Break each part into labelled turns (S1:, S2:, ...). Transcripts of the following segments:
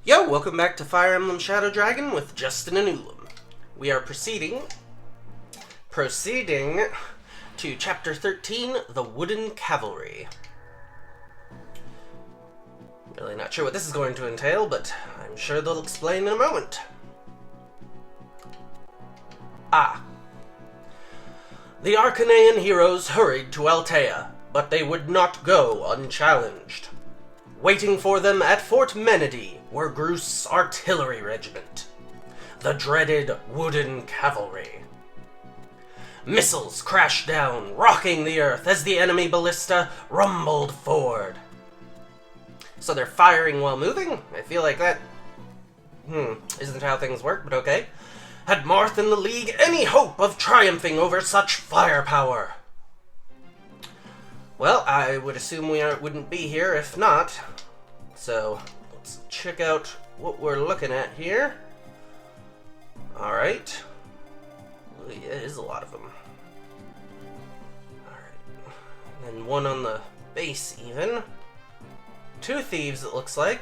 S1: Yo, welcome back to Fire Emblem Shadow Dragon with Justin and Emblem. We are proceeding to Chapter 13, The Wooden Cavalry. Really not sure what this is going to entail, but I'm sure they'll explain in a moment. The Arcanean heroes hurried to Altea, but they would not go unchallenged. Waiting for them at Fort Menedy were Groost's artillery regiment, the dreaded Wooden Cavalry. Missiles crashed down, rocking the earth as the enemy ballista rumbled forward. So they're firing while moving? I feel like that isn't how things work, but okay. Had Marth and the League any hope of triumphing over such firepower? Well, I would assume we wouldn't be here if not. So, let's check out what we're looking at here. Alright. It is a lot of them. Alright. And one on the base, even. 2 thieves, it looks like.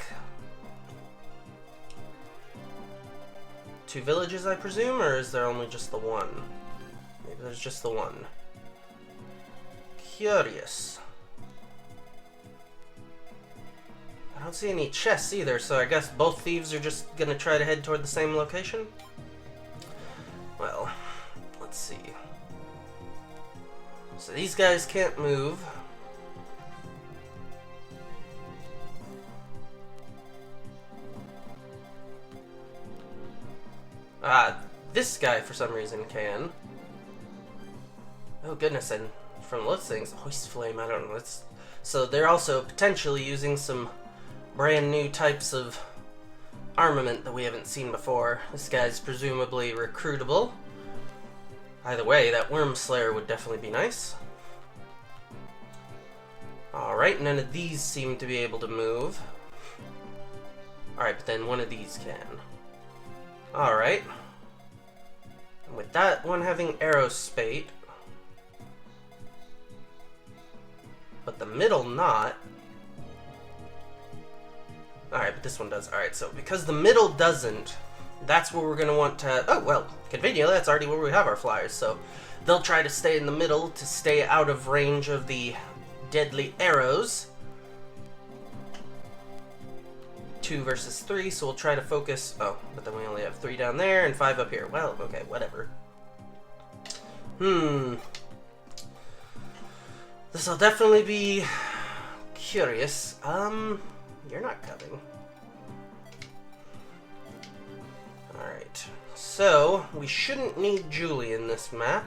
S1: 2 villages, I presume, or is there only just the one? Maybe there's just the one. Curious. I don't see any chests either, so I guess both thieves are just gonna try to head toward the same location? Well, let's see. So these guys can't move. This guy for some reason can. Oh goodness, and from those things, hoist flame, I don't know. So they're also potentially using some brand new types of armament that we haven't seen before. This guy's presumably recruitable. Either way, that Worm Slayer would definitely be nice. Alright, none of these seem to be able to move. Alright, but then one of these can. Alright. With that one having arrow spate, but the middle not. Alright, but this one does. Alright, so because the middle doesn't, that's where we're going to want to... Oh, well, conveniently, that's already where we have our flyers, so they'll try to stay in the middle to stay out of range of the deadly arrows. 2 versus 3, so we'll try to focus... Oh, but then we only have 3 down there and 5 up here. Well, okay, whatever. This'll definitely be curious. You're not coming. Alright, so we shouldn't need Julie in this map,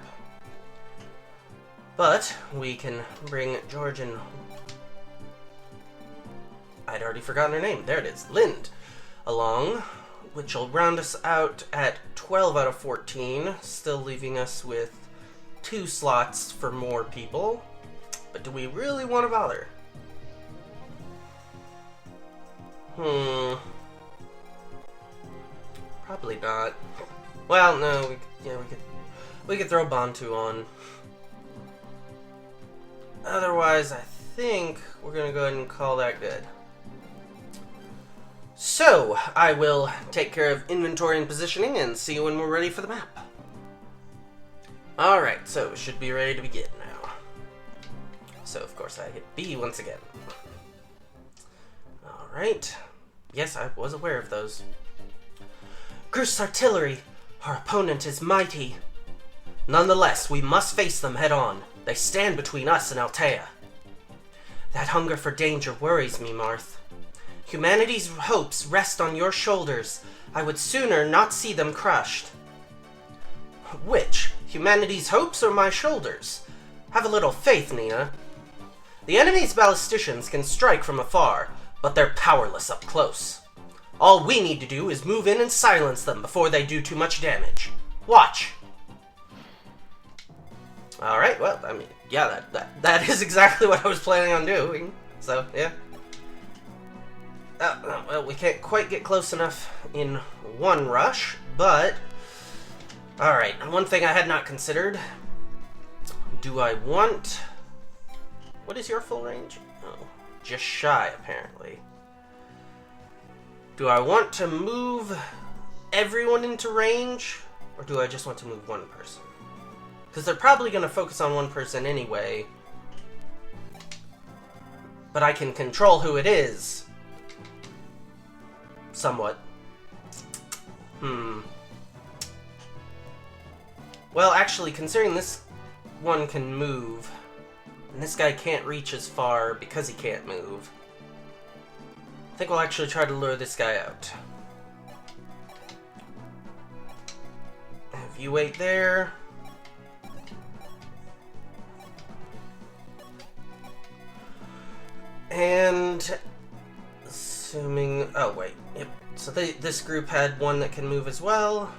S1: but we can bring George and... I'd already forgotten her name. There it is. Lind. Along, which will round us out at 12 out of 14, still leaving us with 2 slots for more people. But do we really want to bother? Probably not. Well, no, we could throw Bantu on. Otherwise, I think we're gonna go ahead and call that good. So, I will take care of inventory and positioning and see you when we're ready for the map. Alright, so we should be ready to begin now. So, of course, I hit B once again. Alright. Yes, I was aware of those. Groost's artillery! Our opponent is mighty. Nonetheless, we must face them head on. They stand between us and Altea. That hunger for danger worries me, Marth. Humanity's hopes rest on your shoulders. I would sooner not see them crushed. Which? Humanity's hopes or my shoulders? Have a little faith, Nina. The enemy's ballisticians can strike from afar, but they're powerless up close. All we need to do is move in and silence them before they do too much damage. Watch! Alright, well, I mean, yeah, that is exactly what I was planning on doing. So, yeah. Well, we can't quite get close enough in one rush, but... Alright, one thing I had not considered. Do I want... What is your full range? Oh, just shy, apparently. Do I want to move everyone into range, or do I just want to move one person? Because they're probably going to focus on one person anyway. But I can control who it is. Somewhat. Well, actually, considering this one can move, and this guy can't reach as far because he can't move, I think we'll actually try to lure this guy out. Have you wait there. And assuming, oh wait, yep. So this group had one that can move as well.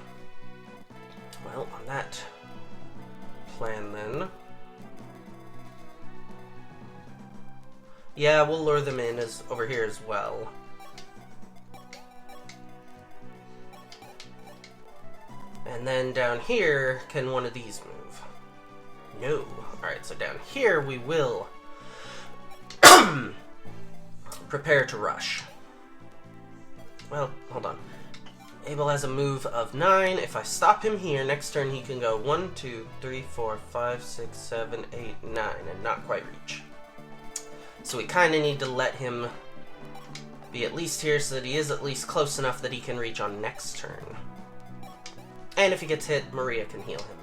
S1: Well, on that plan then. Yeah, we'll lure them in as over here as well. And then down here, can one of these move? No. Alright, so down here we will prepare to rush. Well, hold on. Abel has a move of 9. If I stop him here, next turn he can go 1, 2, 3, 4, 5, 6, 7, 8, 9, and not quite reach. So we kind of need to let him be at least here so that he is at least close enough that he can reach on next turn. And if he gets hit, Maria can heal him.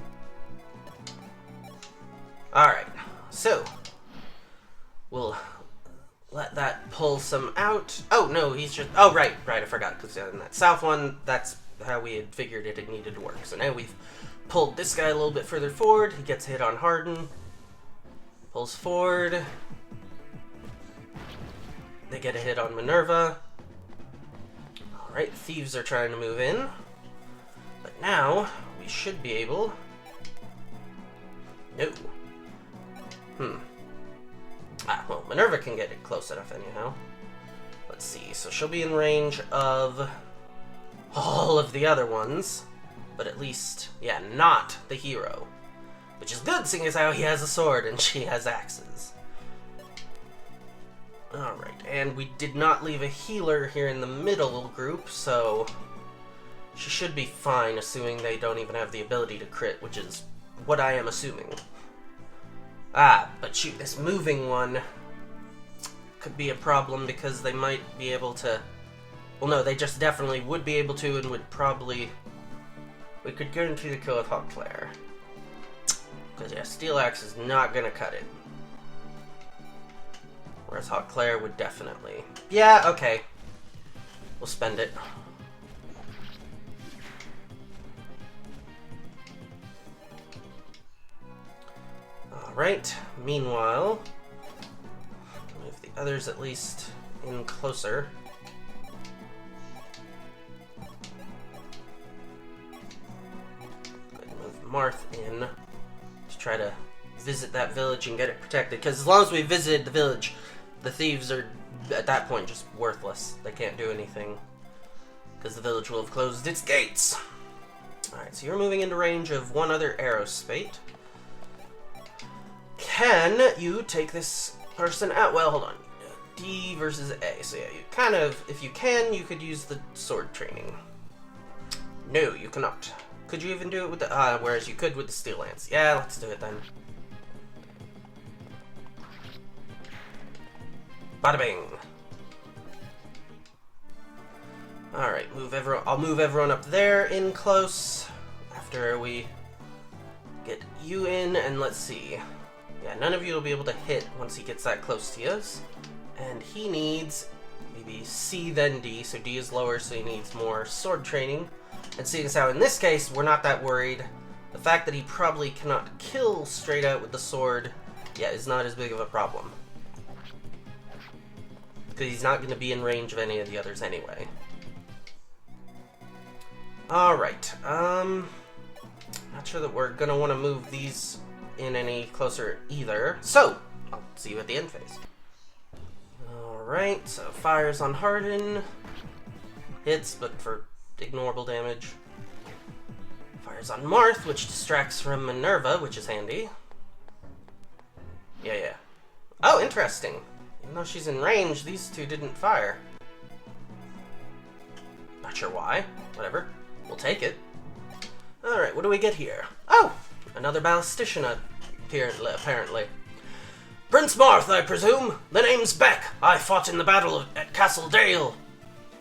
S1: Alright, so we'll let that pull some out. Oh, no, he's just... Oh, right, I forgot, because in that south one, that's how we had figured it needed to work. So now we've pulled this guy a little bit further forward. He gets hit on Harden. Pulls forward. They get a hit on Minerva. Alright, thieves are trying to move in. But now, we should be able... No. Well, Minerva can get it close enough anyhow. Let's see, so she'll be in range of all of the other ones, but at least, yeah, not the hero. Which is good, seeing as how he has a sword and she has axes. Alright, and we did not leave a healer here in the middle group, so she should be fine, assuming they don't even have the ability to crit, which is what I am assuming. But shoot, this moving one could be a problem because they might be able to... Well, no, they just definitely would be able to and would probably... We could guarantee the kill with Hot Flare. Because, yeah, Steel Axe is not going to cut it. Whereas Hot Claire would definitely... Yeah, okay. We'll spend it. Alright, meanwhile, move the others at least in closer. Move Marth in to try to visit that village and get it protected, because as long as we visited the village, the thieves are, at that point, just worthless. They can't do anything, because the village will have closed its gates. Alright, so you're moving into range of one other aerospate. Can you take this person out? Well, hold on. D versus A. So yeah, you kind of, if you can, you could use the sword training. No, you cannot. Could you even do it with the, whereas you could with the steel lance. Yeah, let's do it then. Bada bing. Alright, I'll move everyone up there in close after we get you in, and let's see. Yeah, none of you will be able to hit once he gets that close to us. And he needs maybe C then D, so D is lower, so he needs more sword training. And seeing as how in this case we're not that worried, the fact that he probably cannot kill straight out with the sword, yeah, is not as big of a problem. Because he's not going to be in range of any of the others anyway. Alright, not sure that we're going to want to move these in any closer either. So, I'll see you at the end phase. Alright, so fires on Harden. Hits, but for ignorable damage. Fires on Marth, which distracts from Minerva, which is handy. Yeah. Oh, interesting. Even though she's in range, these two didn't fire. not sure why. Whatever. We'll take it. Alright, what do we get here? Oh! Another ballistician, apparently. Prince Marth, I presume? The name's Beck. I fought in the battle at Castle Dale.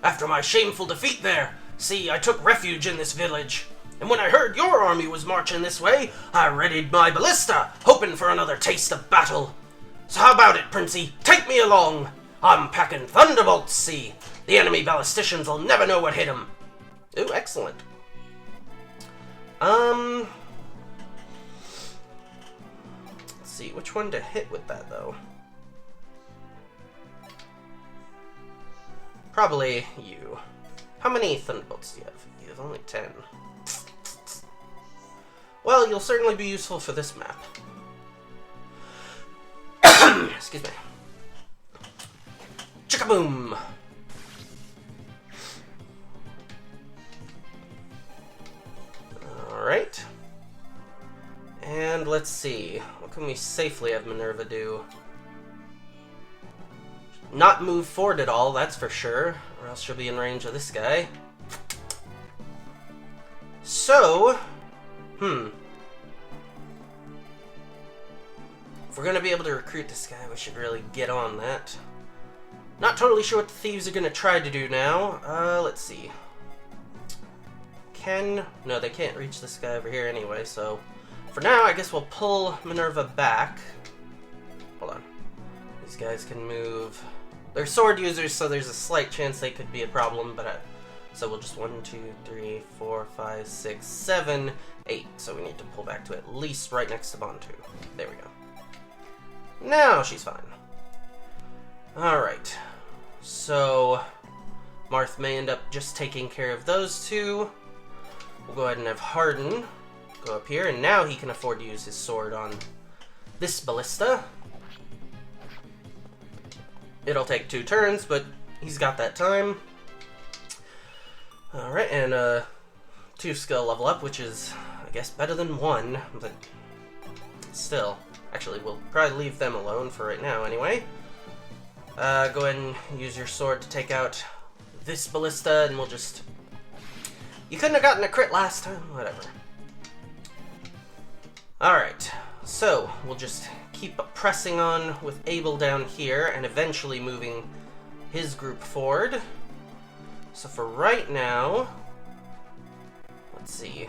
S1: After my shameful defeat there, see, I took refuge in this village. And when I heard your army was marching this way, I readied my ballista, hoping for another taste of battle. So how about it, Princey? Take me along. I'm packing thunderbolts, see. The enemy ballisticians will never know what hit them. Ooh, excellent. Let's see, which one to hit with that, though? Probably you. How many thunderbolts do you have? You have only 10. Well, you'll certainly be useful for this map. Excuse me. Chickaboom! Alright. And let's see. What can we safely have Minerva do? Not move forward at all, that's for sure. Or else she'll be in range of this guy. So... If we're gonna be able to recruit this guy, we should really get on that. Not totally sure what the thieves are gonna try to do now. Let's see. No, they can't reach this guy over here anyway, so... For now, I guess we'll pull Minerva back. Hold on. These guys can move... They're sword users, so there's a slight chance they could be a problem, but... So we'll just 1, 2, 3, 4, 5, 6, 7, 8. So we need to pull back to at least right next to Bantu. There we go. Now she's fine. Alright. So... Marth may end up just taking care of those two. We'll go ahead and have Harden go up here, and now he can afford to use his sword on this ballista. It'll take 2 turns, but he's got that time. Alright, and 2 skill level up, which is, I guess, better than 1, but still. Actually, we'll probably leave them alone for right now anyway. Go ahead and use your sword to take out this ballista, and we'll just... You couldn't have gotten a crit last time, whatever. Alright, so we'll just keep pressing on with Abel down here, and eventually moving his group forward. So for right now, let's see.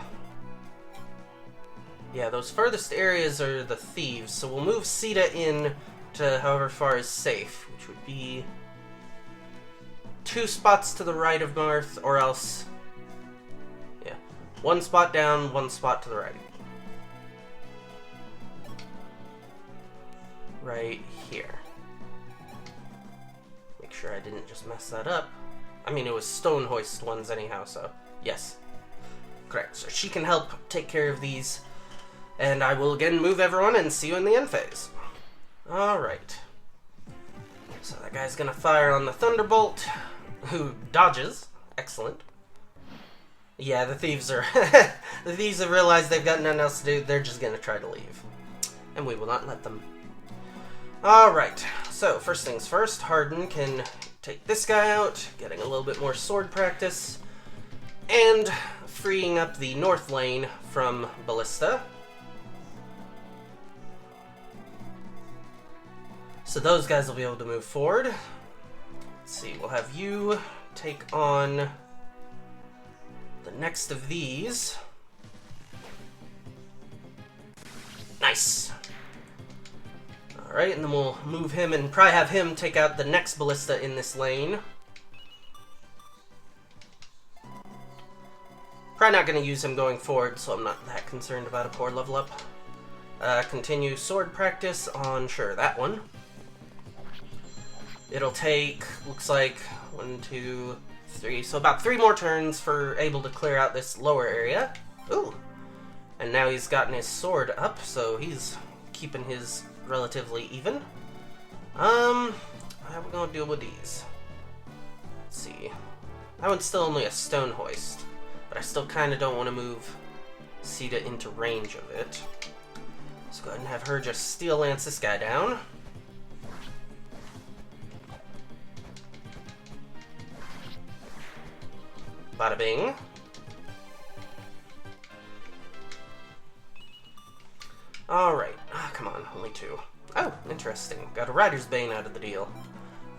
S1: Yeah, those furthest areas are the thieves, so we'll move Sita in to however far is safe, which would be 2 spots to the right of Marth, or else, yeah, 1 spot down, 1 spot to the right. Right here. Make sure I didn't just mess that up. I mean, it was stone hoist ones anyhow, so yes. Correct. So she can help take care of these. And I will again move everyone and see you in the end phase. Alright. So that guy's gonna fire on the Thunderbolt, who dodges. Excellent. Yeah, the thieves are... the thieves have realized they've got nothing else to do. They're just gonna try to leave. And we will not let them. Alright. So, first things first, Harden can take this guy out, getting a little bit more sword practice, and freeing up the north lane from Ballista. So those guys will be able to move forward. Let's see, we'll have you take on the next of these. Nice! Alright, and then we'll move him and probably have him take out the next ballista in this lane. Probably not going to use him going forward, so I'm not that concerned about a poor level up. Continue sword practice on, sure, that one. It'll take, looks like, 1, 2, 3, so about 3 more turns for able to clear out this lower area. Ooh! And now he's gotten his sword up, so he's keeping his relatively even. How are we gonna deal with these? Let's see. That one's still only a stone hoist, but I still kind of don't want to move Sita into range of it. Let's go ahead and have her just steel lance this guy down. Bada bing. Alright. Ah, come on. Only 2. Oh, interesting. Got a Rider's Bane out of the deal.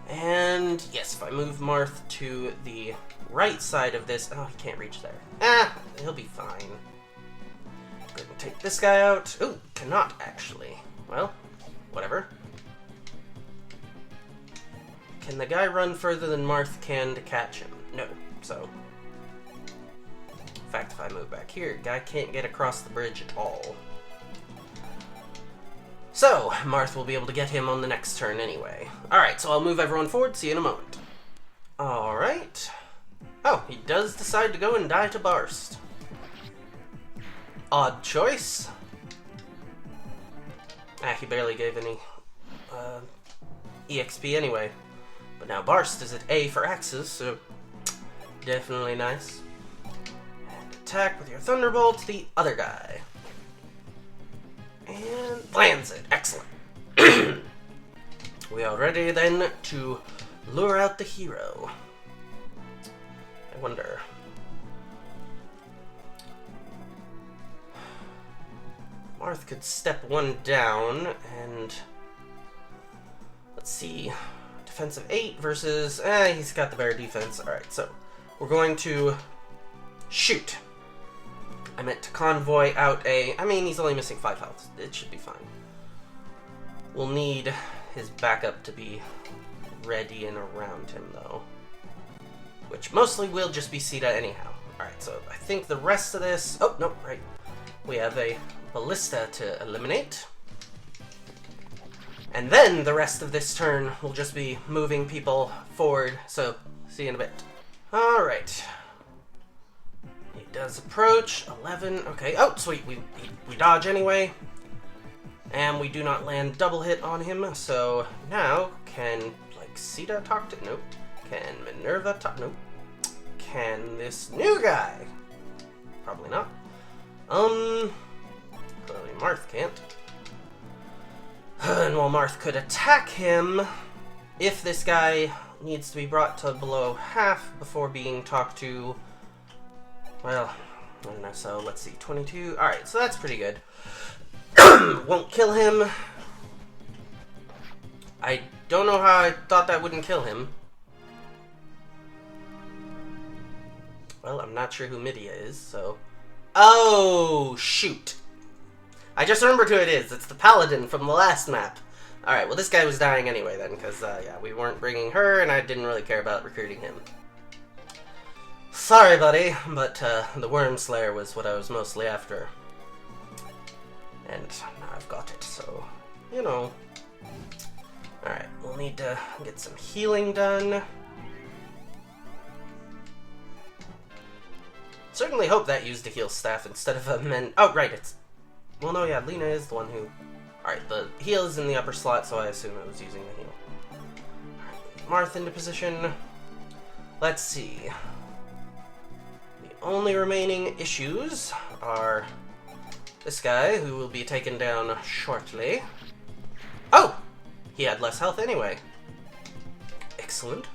S1: And yes, if I move Marth to the right side of this... Oh, he can't reach there. Ah, he'll be fine. Go ahead and take this guy out. Ooh, cannot actually. Well, whatever. Can the guy run further than Marth can to catch him? No, so... In fact, if I move back here, guy can't get across the bridge at all. So, Marth will be able to get him on the next turn anyway. Alright, so I'll move everyone forward, see you in a moment. Alright. Oh, he does decide to go and die to Barst. Odd choice. Ah, he barely gave any EXP anyway. But now Barst is at A for axes, so definitely nice. And attack with your Thunderbolt the other guy. And lands it. Excellent. We are ready then to lure out the hero. I wonder. Marth could step 1 down and... Let's see. Defensive 8 versus... he's got the better defense. Alright, so we're going to shoot. I meant to convoy out a... I mean, he's only missing 5 health. It should be fine. We'll need his backup to be ready and around him, though. Which mostly will just be Sita anyhow. Alright, so I think the rest of this... Oh, no, right. We have a Ballista to eliminate. And then the rest of this turn will just be moving people forward. So, see you in a bit. Alright. He does approach. 11. Okay. Oh, sweet. We dodge anyway. And we do not land double hit on him. So now, can, like, Sita talk to... Nope. Can Minerva talk... Nope. Can this new guy? Probably not. Clearly Marth can't. And while Marth could attack him, if this guy needs to be brought to below half before being talked to... Well, I don't know, so let's see, 22. Alright, so that's pretty good. Won't kill him. I don't know how I thought that wouldn't kill him. Well, I'm not sure who Midia is, so... Oh, shoot. I just remembered who it is. It's the Paladin from the last map. Alright, well this guy was dying anyway then, because, yeah, we weren't bringing her, and I didn't really care about recruiting him. Sorry, buddy, but the Worm Slayer was what I was mostly after. And now I've got it, so, you know. Alright, we'll need to get some healing done. Certainly hope that used a heal staff instead of a men... Oh, right, it's... Well, no, yeah, Lena is the one who... Alright, the heal is in the upper slot, so I assume it was using the heal. Alright, Marth into position. Let's see. The only remaining issues are this guy, who will be taken down shortly. Oh! He had less health anyway. Excellent.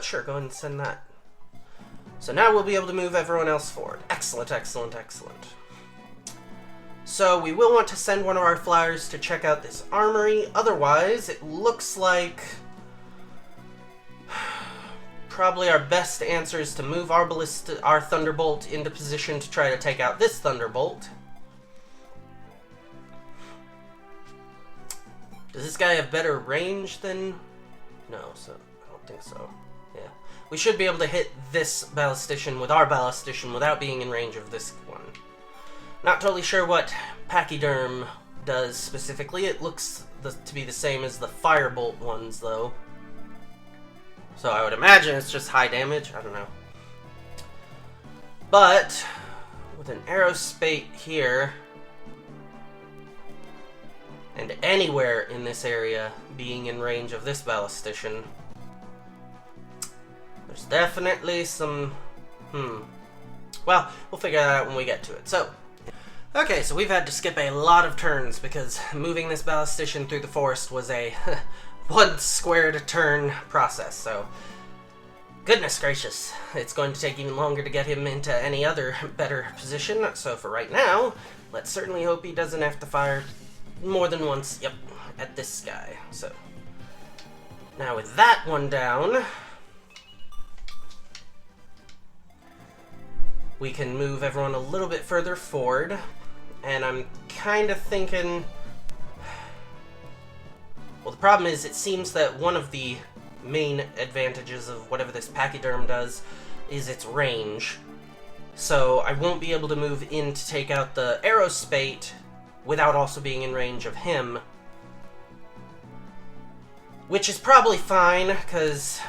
S1: Sure, go ahead and send that. So now we'll be able to move everyone else forward. Excellent, excellent, excellent. So we will want to send one of our flyers to check out this armory. Otherwise, it looks like probably our best answer is to move our ballista, our Thunderbolt into position to try to take out this Thunderbolt. Does this guy have better range than... No, so I don't think so. Yeah. We should be able to hit this ballistician with our ballistician without being in range of this one. Not totally sure what Pachyderm does specifically. It looks to be the same as the Firebolt ones, though. So I would imagine it's just high damage. I don't know. But with an Aerospate here, and anywhere in this area being in range of this ballistician, there's definitely some... Well, we'll figure that out when we get to it. So, okay, so we've had to skip a lot of turns because moving this ballistician through the forest was a one squared turn process. So, Goodness gracious, it's going to take even longer to get him into any other better position, so for right now, let's certainly hope he doesn't have to fire more than once, yep, at this guy. So, now with that one down, we can move everyone a little bit further forward, and I'm kind of thinking... Well, the problem is, it seems that one of the main advantages of whatever this pachyderm does is its range. So I won't be able to move in to take out the aerospate without also being in range of him. Which is probably fine, because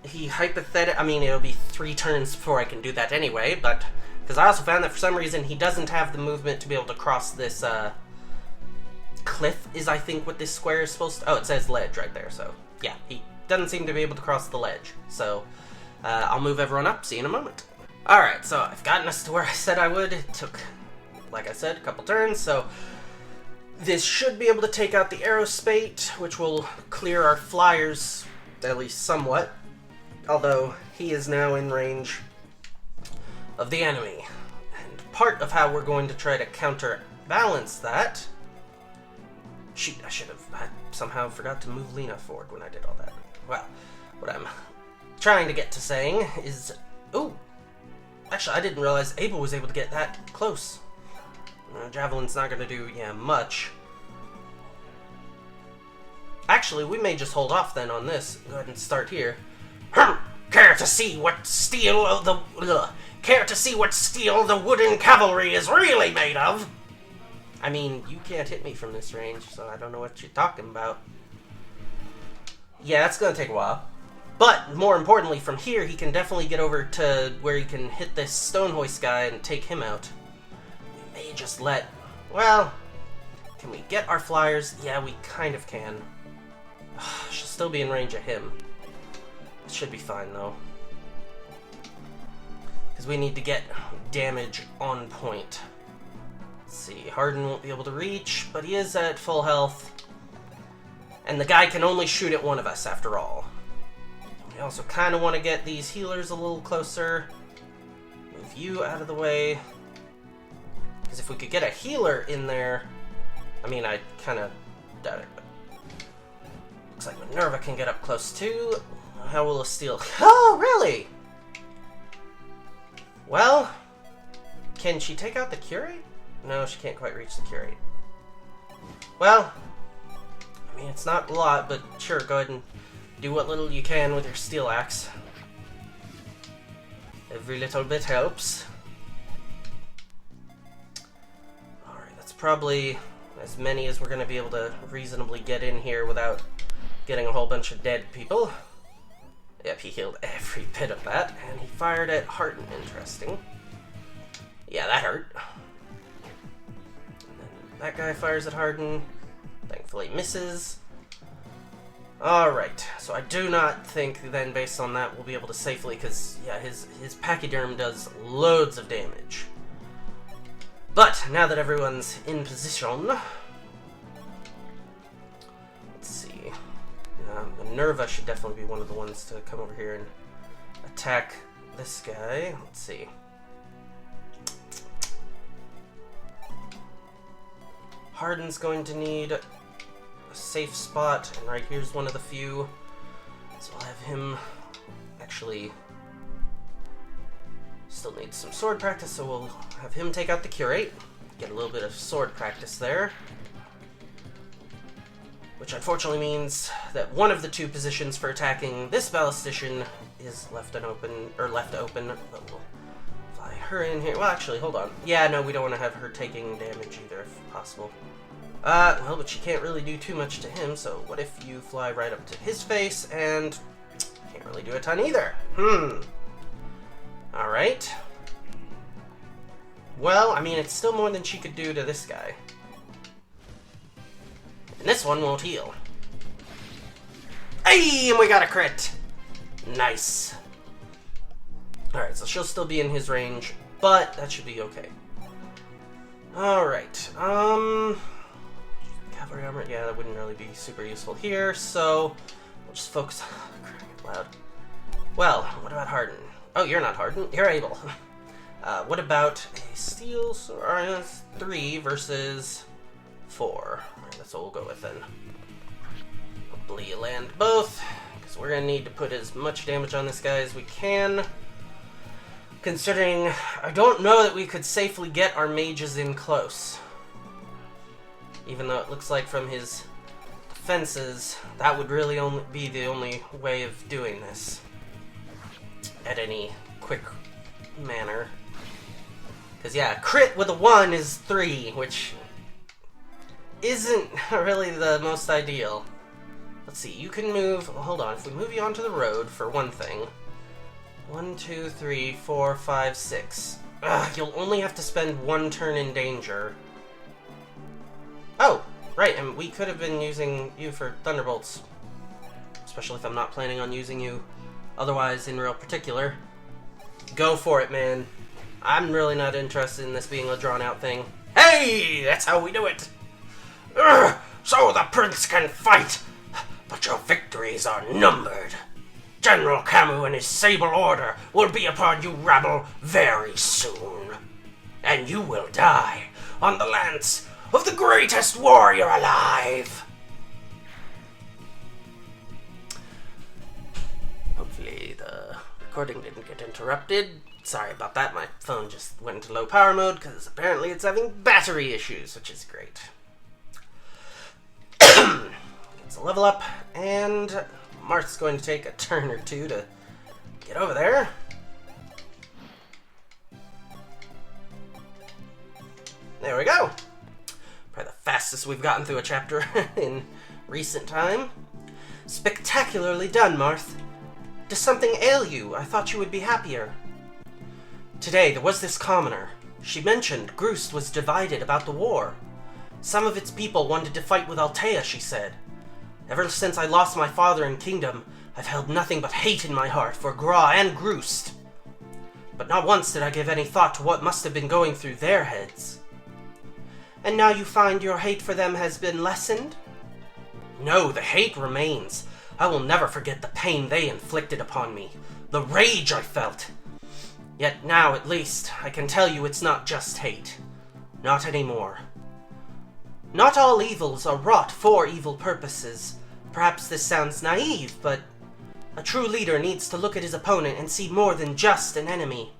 S1: he I mean, it'll be 3 turns before I can do that anyway, but... Because I also found that for some reason he doesn't have the movement to be able to cross this, cliff is, I think, what this square is supposed to... Oh, it says ledge right there, so... Yeah, he doesn't seem to be able to cross the ledge. So, I'll move everyone up. See you in a moment. Alright, so I've gotten us to where I said I would. It took, like I said, a couple turns, so... This should be able to take out the aerospate, which will clear our flyers, at least somewhat. Although, he is now in range of the enemy. And part of how we're going to try to counterbalance that... Shoot, I somehow forgot to move Lena forward when I did all that. Well, what I'm trying to get to saying is... Ooh! Actually, I didn't realize Abel was able to get that close. Javelin's not going to do, much. Actually, we may just hold off then on this. Go ahead and start here. Care to see what steel the wooden cavalry is really made of? I mean, you can't hit me from this range, so I don't know what you're talking about. Yeah, that's gonna take a while. But, more importantly, from here, he can definitely get over to where he can hit this Stonehoist guy and take him out. We may just let... Well, can we get our flyers? Yeah, we kind of can. She'll still be in range of him. It should be fine, though. Because we need to get damage on point. Let's see, Harden won't be able to reach, but he is at full health. And the guy can only shoot at one of us, after all. We also kind of want to get these healers a little closer. Move you out of the way. Because if we could get a healer in there... I mean, I kind of doubt it, but... Looks like Minerva can get up close, too. How will a steal... Oh, really? Well... Can she take out the curate? No, she can't quite reach the curate. Well... I mean, it's not a lot, but sure, go ahead and do what little you can with your steel axe. Every little bit helps. Alright, that's probably as many as we're going to be able to reasonably get in here without getting a whole bunch of dead people. Yep, he healed every bit of that, and he fired at Harden. Interesting. Yeah, that hurt. And then that guy fires at Harden. Thankfully misses. Alright, so I do not think then, based on that, we'll be able to safely, because, yeah, his pachyderm does loads of damage. But, now that everyone's in position... Let's see... Minerva should definitely be one of the ones to come over here and attack this guy. Let's see... Harden's going to need a safe spot, and right here's one of the few. So I'll have him actually still needs some sword practice, so we'll have him take out the curate. Get a little bit of sword practice there. Which unfortunately means that one of the two positions for attacking this ballistician is left open, but we'll fly her in here. Well, actually, hold on. Yeah, no, we don't want to have her taking damage either, if possible. Well, but she can't really do too much to him, so what if you fly right up to his face and can't really do a ton either? Alright. Well, I mean, it's still more than she could do to this guy. And this one won't heal. Hey, and we got a crit! Nice. Alright, so she'll still be in his range, but that should be okay. Alright, Cavalry armor, yeah, that wouldn't really be super useful here, so we'll just focus on crying out loud. Well, what about Harden? Oh, you're not Harden. You're able. What about a steel 3 versus 4? Alright, that's what we'll go with then. Hopefully you land both, because we're going to need to put as much damage on this guy as we can. Considering I don't know that we could safely get our mages in close. Even though it looks like from his defenses, that would really only be the only way of doing this. At any quick manner. Because yeah, crit with a 1 is 3, which isn't really the most ideal. Let's see, you can move, well, hold on, if we move you onto the road for one thing. 1, 2, 3, 4, 5, 6. You'll only have to spend 1 turn in danger. Oh, right, and we could have been using you for Thunderbolts. Especially if I'm not planning on using you otherwise in real particular. Go for it, man. I'm really not interested in this being a drawn-out thing. Hey! That's how we do it! So the prince can fight, but your victories are numbered. General Camus and his sable order will be upon you rabble very soon. And you will die on the lance of the greatest warrior alive. Hopefully the recording didn't get interrupted. Sorry about that, my phone just went into low power mode because apparently it's having battery issues, which is great. It's a level up, and Marth's going to take a turn or two to get over there. There we go. Probably the fastest we've gotten through a chapter in recent time. Spectacularly done, Marth. Does something ail you? I thought you would be happier. Today, there was this commoner. She mentioned Groost was divided about the war. Some of its people wanted to fight with Altea, she said. Ever since I lost my father and kingdom, I've held nothing but hate in my heart for Gra and Groost. But not once did I give any thought to what must have been going through their heads. And now you find your hate for them has been lessened? No, the hate remains. I will never forget the pain they inflicted upon me, the rage I felt. Yet now, at least, I can tell you it's not just hate. Not anymore. Not all evils are wrought for evil purposes. Perhaps this sounds naive, but a true leader needs to look at his opponent and see more than just an enemy.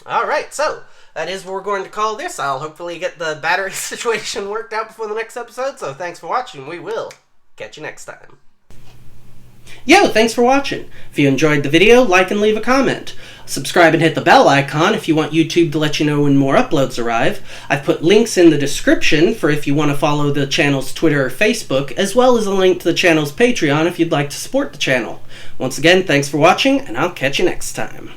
S1: Alright, so that is what we're going to call this. I'll hopefully get the battery situation worked out before the next episode, so thanks for watching. We will catch you next time. Yo, thanks for watching. If you enjoyed the video, like and leave a comment. Subscribe and hit the bell icon if you want YouTube to let you know when more uploads arrive. I've put links in the description for if you want to follow the channel's Twitter or Facebook, as well as a link to the channel's Patreon if you'd like to support the channel. Once again, thanks for watching, and I'll catch you next time.